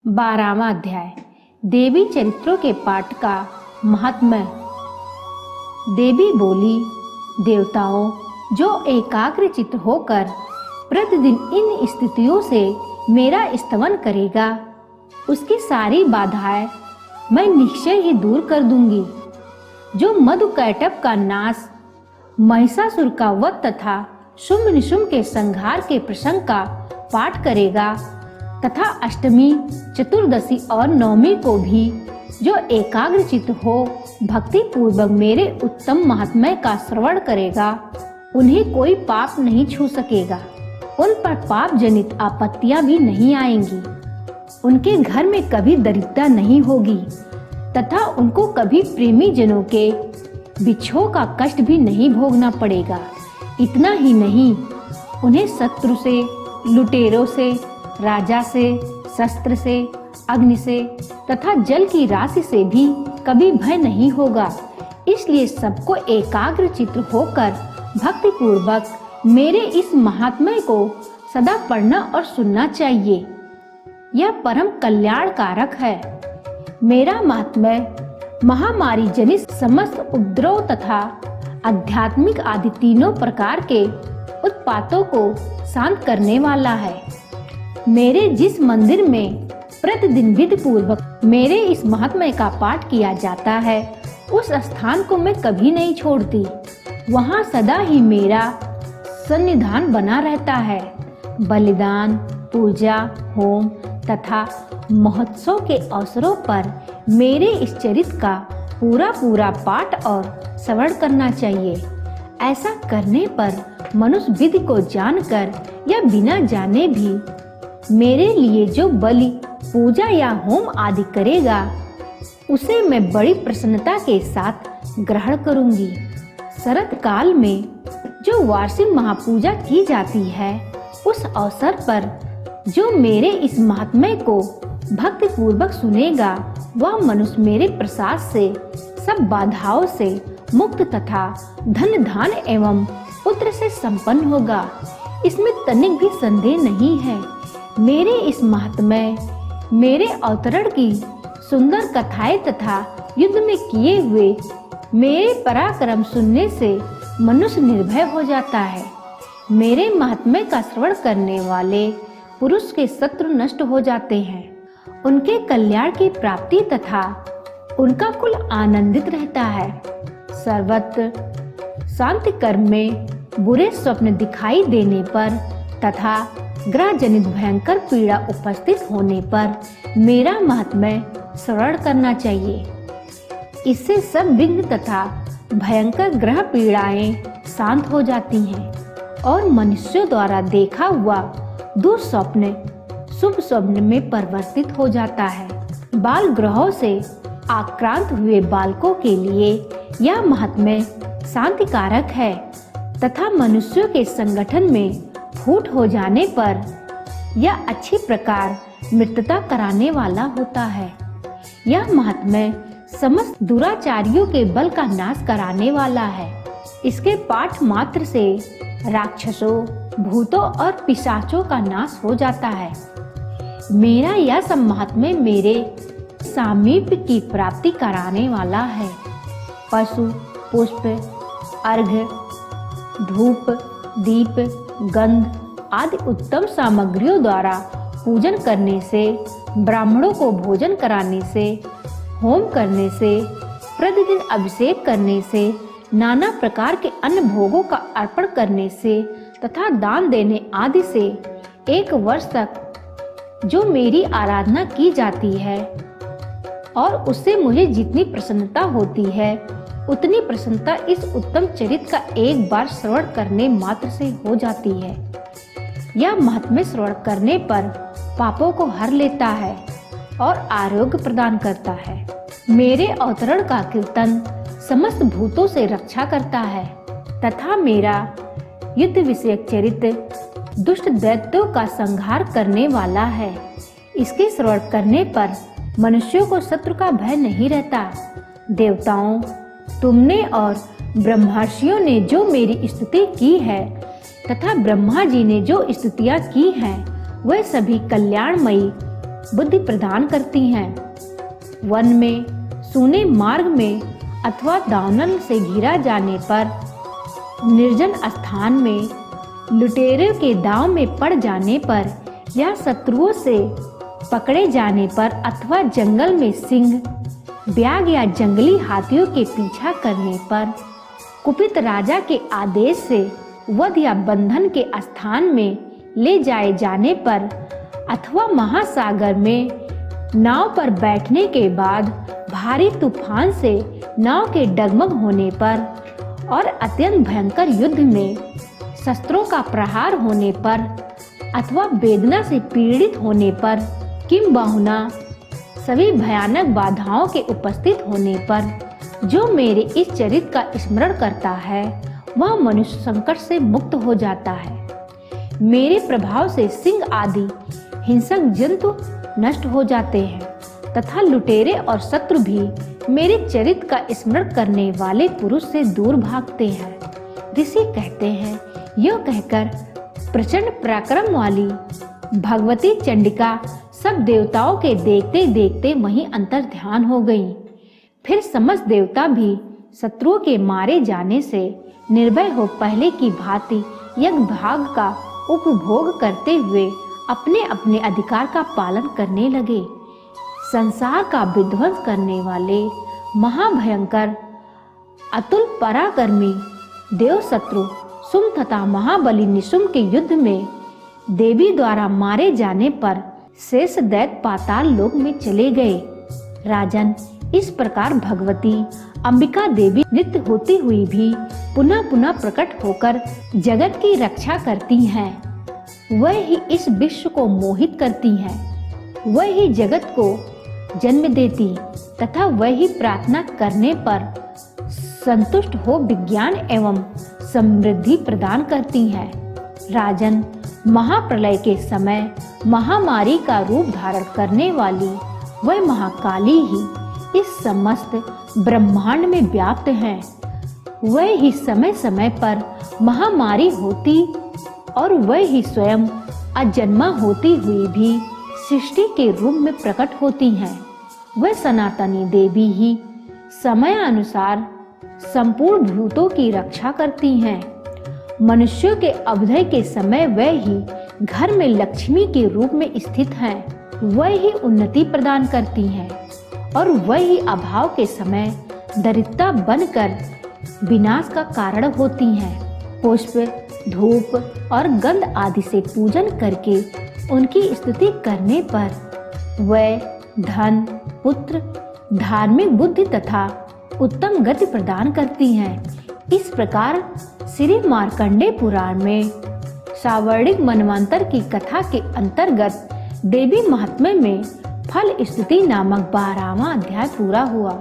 12वां अध्याय देवी चरित्रों के पाठ का महात्म्य। देवी बोली, देवताओं, जो एकाग्र चित्त होकर प्रतिदिन इन स्थितियों से मेरा स्तवन करेगा, उसकी सारी बाधाएं मैं निश्चय ही दूर कर दूंगी। जो मधुकैटभ का नाश, महिषासुर का वध तथा शुंभ निशुंभ के संहार के प्रसंग का पाठ करेगा तथा अष्टमी, चतुर्दशी और नवमी को भी जो एकाग्र चित्त हो भक्ति पूर्वक मेरे उत्तम महात्म्य का श्रवण करेगा, उन्हें कोई पाप नहीं छू सकेगा। उन पर पाप जनित आपत्तियां भी नहीं आएंगी। उनके घर में कभी दरिद्रता नहीं होगी तथा उनको कभी प्रेमी जनों के बिछोह का कष्ट भी नहीं भोगना पड़ेगा। इतना ही नहीं, उन्हें शत्रु से, लुटेरों से, राजा से, शस्त्र से, अग्नि से तथा जल की राशि से भी कभी भय नहीं होगा। इसलिए सबको एकाग्र चित्त होकर भक्ति पूर्वक मेरे इस महात्म्य को सदा पढ़ना और सुनना चाहिए। यह परम कल्याण कारक है। मेरा महात्म्य महामारी जनित समस्त उपद्रव तथा आध्यात्मिक आदि तीनों प्रकार के उत्पातों को शांत करने वाला है। मेरे जिस मंदिर में प्रतिदिन विधि पूर्वक मेरे इस महात्म्य का पाठ किया जाता है, उस स्थान को मैं कभी नहीं छोड़ती। वहाँ सदा ही मेरा सन्निधान बना रहता है। बलिदान, पूजा, होम तथा महोत्सव के अवसरों पर मेरे इस चरित्र का पूरा पाठ और श्रवण करना चाहिए। ऐसा करने पर मनुष्य विधि को जानकर या बिना जाने भी मेरे लिए जो बलि, पूजा या होम आदि करेगा, उसे मैं बड़ी प्रसन्नता के साथ ग्रहण करूंगी। शरद काल में जो वार्षिक महापूजा की जाती है, उस अवसर पर जो मेरे इस महात्म्य को भक्ति पूर्वक सुनेगा, वह मनुष्य मेरे प्रसाद से सब बाधाओं से मुक्त तथा धन धान एवं पुत्र से संपन्न होगा। इसमें तनिक भी संदेह नहीं है। मेरे इस महात्म्य, मेरे अवतरण की सुंदर कथाएं तथा युद्ध में किए हुए मेरे पराक्रम सुनने से मनुष्य निर्भय हो जाता है। मेरे महात्म्य का श्रवण करने वाले पुरुष के शत्रु नष्ट हो जाते हैं। उनके कल्याण की प्राप्ति तथा उनका कुल आनंदित रहता है। सर्वत्र शांति कर्म में बुरे स्वप्न दिखाई देने पर तथा ग्रह जनित भयंकर पीड़ा उपस्थित होने पर मेरा महात्म्य श्रवण करना चाहिए। इससे सब विघ्न तथा भयंकर ग्रह पीड़ाएं शांत हो जाती हैं और मनुष्यों द्वारा देखा हुआ दुस्वप्न शुभ स्वप्न में परिवर्तित हो जाता है। बाल ग्रहों से आक्रांत हुए बालकों के लिए यह महात्म्य शांतिकारक है तथा मनुष्यों के संगठन में फूट हो जाने पर यह अच्छी प्रकार मृत्यता कराने वाला होता है। यह महात्म्य समस्त दुराचारियों के बल का नाश कराने वाला है। इसके पाठ मात्र से राक्षसों, भूतों और पिशाचों का नाश हो जाता है। मेरा यह सब महात्म्य मेरे सामीप्य की प्राप्ति कराने वाला है। पशु, पुष्प, अर्घ्य, धूप, दीप, गंध आदि उत्तम सामग्रियों द्वारा पूजन करने से, ब्राह्मणों को भोजन कराने से, होम करने से, प्रतिदिन अभिषेक करने से, नाना प्रकार के अन्न भोगों का अर्पण करने से तथा दान देने आदि से 1 वर्ष तक जो मेरी आराधना की जाती है और उससे मुझे जितनी प्रसन्नता होती है, उतनी प्रसन्नता इस उत्तम चरित्र का एक बार श्रवण करने मात्र से हो जाती है। यह महात्म्य श्रवण करने पर पापों को हर लेता है और आरोग्य प्रदान करता है। मेरे अवतरण का कीर्तन समस्त भूतों से रक्षा करता है तथा मेरा युद्ध विषयक चरित्र दुष्ट दैत्यों का संहार करने वाला है। इसके श्रवण करने पर मनुष्यों को शत्रु का भय नहीं रहता। देवताओं, तुमने और ब्रह्मर्षियों ने जो मेरी स्तुति की है तथा ब्रह्मा जी ने जो स्तुतियां की हैं, वह सभी कल्याणमयी बुद्धि प्रदान करती हैं। वन में, सूने मार्ग में अथवा दानव से घिरा जाने पर, निर्जन स्थान में, लुटेरों के दांव में पड़ जाने पर या शत्रुओं से पकड़े जाने पर अथवा जंगल में सिंह, ब्याघ या जंगली हाथियों के पीछा करने पर, कुपित राजा के आदेश से वध या बंधन के स्थान में ले जाए जाने पर अथवा महासागर में नाव पर बैठने के बाद भारी तूफान से नाव के डगमग होने पर और अत्यंत भयंकर युद्ध में शस्त्रों का प्रहार होने पर अथवा वेदना से पीड़ित होने पर, किंबहुना सभी भयानक बाधाओं के उपस्थित होने पर जो मेरे इस चरित्र का स्मरण करता है वह मनुष्य संकट से मुक्त हो जाता है। मेरे प्रभाव से सिंह आदि हिंसक जंतु नष्ट हो जाते हैं तथा लुटेरे और शत्रु भी मेरे चरित्र का स्मरण करने वाले पुरुष से दूर भागते हैं। ऋषि कहते हैं, यह कहकर प्रचंड पराक्रम वाली भगवती चंडिका सब देवताओं के देखते देखते वहीं अंतर ध्यान हो गईं। फिर समस्त देवता भी शत्रुओं के मारे जाने से निर्भय हो पहले की भांति यज्ञ भाग का उपभोग करते हुए अपने अपने अधिकार का पालन करने लगे। संसार का विध्वंस करने वाले महाभयंकर अतुल पराक्रमी देव शत्रु सुम तथा महाबली निशुम के युद्ध में देवी द्वारा मारे जाने पर शेष दैत्य पाताल लोक में चले गए। राजन, इस प्रकार भगवती अंबिका देवी नित्य होती हुई भी पुनः पुनः प्रकट होकर जगत की रक्षा करती हैं। वह ही इस विश्व को मोहित करती हैं। वह ही जगत को जन्म देती तथा वह ही प्रार्थना करने पर संतुष्ट हो विज्ञान एवं समृद्धि प्रदान करती है। राजन, महाप्रलय के समय महामारी का रूप धारण करने वाली वह महाकाली ही इस समस्त ब्रह्मांड में व्याप्त हैं। वह ही समय समय पर महामारी होती और वह ही स्वयं अजन्मा होती हुई भी सृष्टि के रूप में प्रकट होती हैं। वह सनातनी देवी ही समय अनुसार संपूर्ण भूतों की रक्षा करती हैं। मनुष्यों के अभ्युदय के समय वह ही घर में लक्ष्मी के रूप में स्थित हैं। वह ही उन्नति प्रदान करती हैं और वह ही अभाव के समय दरिद्रता बनकर विनाश का कारण होती हैं। पुष्प, धूप और गंध आदि से पूजन करके उनकी स्तुति करने पर वह धन, पुत्र, धार्मिक बुद्धि तथा उत्तम गति प्रदान करती हैं। इस प्रकार श्री मार्कंडेय पुराण में सावर्णिक मनवंतर की कथा के अंतर्गत देवी महात्म्य में फल स्तुति नामक 12वां अध्याय पूरा हुआ।